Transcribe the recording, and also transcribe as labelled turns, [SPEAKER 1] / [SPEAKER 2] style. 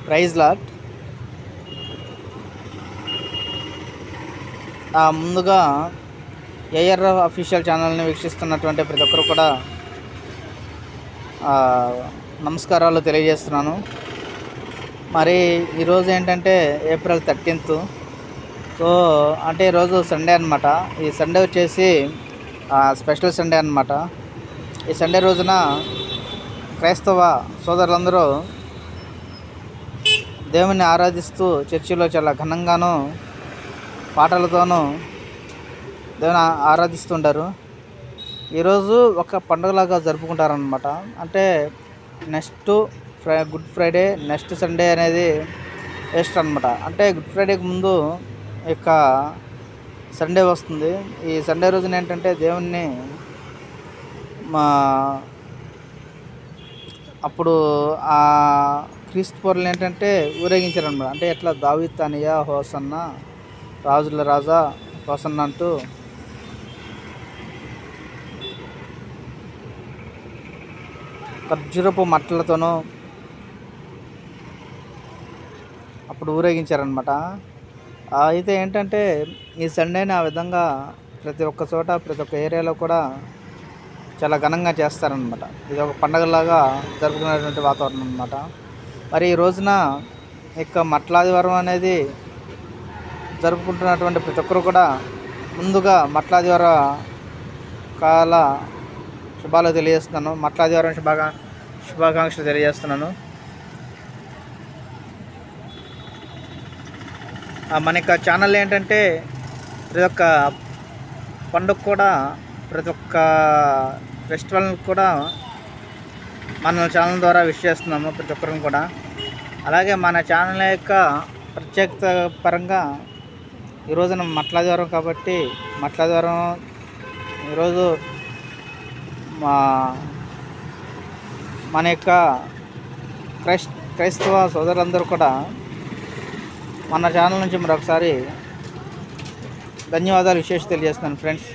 [SPEAKER 1] Praise lot. ముందుగా AR official ఛానల్ని వీక్షిస్తున్నటువంటి ప్రతి ఒక్కరు కూడా నమస్కారాలు తెలియజేస్తున్నాను. మరి ఈరోజు ఏంటంటే ఏప్రిల్ 13th. సో అంటే ఈరోజు సండే అనమాట. ఈ సండే వచ్చేసి స్పెషల్ సండే అనమాట. ఈ సండే రోజున క్రైస్తవ సోదరులందరూ దేవుని ఆరాధిస్తూ చర్చిలో చాలా ఘనంగాను పాటలతోనూ దేవుని ఆరాధిస్తుంటారు. ఈరోజు ఒక పండుగలాగా జరుపుకుంటారనమాట. అంటే next good Friday, next Sunday అనేది ఈస్టర్ అనమాట. అంటే గుడ్ ఫ్రైడేకి ముందు ఇక సండే వస్తుంది. ఈ సండే రోజున ఏంటంటే దేవుణ్ణి అప్పుడు ఆ క్రీస్తు పౌరులు ఏంటంటే ఊరేగించారనమాట. అంటే ఎట్లా దావీదు తనయ హోసన్న, రాజుల రాజా హోసన్న అంటూ ఖర్జూరపు మట్టలతోనూ అప్పుడు ఊరేగించారనమాట. అయితే ఏంటంటే ఈ సండేని ఆ విధంగా ప్రతి ఒక్క చోట, ప్రతి ఒక్క ఏరియాలో కూడా చాలా ఘనంగా చేస్తారనమాట. ఇది ఒక పండగలాగా జరుపుకునేటువంటి వాతావరణం అనమాట. మరి ఈ రోజున ఇక మట్లాదివారం అనేది జరుపుకుంటున్నటువంటి ప్రతి ఒక్కరు కూడా ముందుగా మట్లాదివార కాల శుభాలు తెలియజేస్తున్నాను. మట్లాదివారం శుభాకాంక్షలు తెలియజేస్తున్నాను. మన యొక్క ఛానల్ ఏంటంటే ప్రతి ఒక్క పండుగ కూడా, ప్రతి ఒక్క ఫెస్టివల్ కూడా మన ఛానల్ ద్వారా విష్ చేస్తున్నాము ప్రతి ఒక్కరిని కూడా. అలాగే మన ఛానల్ యొక్క ప్రత్యేకత పరంగా ఈరోజున మట్లాదివారం కాబట్టి మట్లాదివారం ఈరోజు మన యొక్క క్రైస్తవ సోదరులందరూ కూడా మన ఛానల్ నుంచి మరొకసారి ధన్యవాదాలు తెలియజేస్తున్నాను ఫ్రెండ్స్.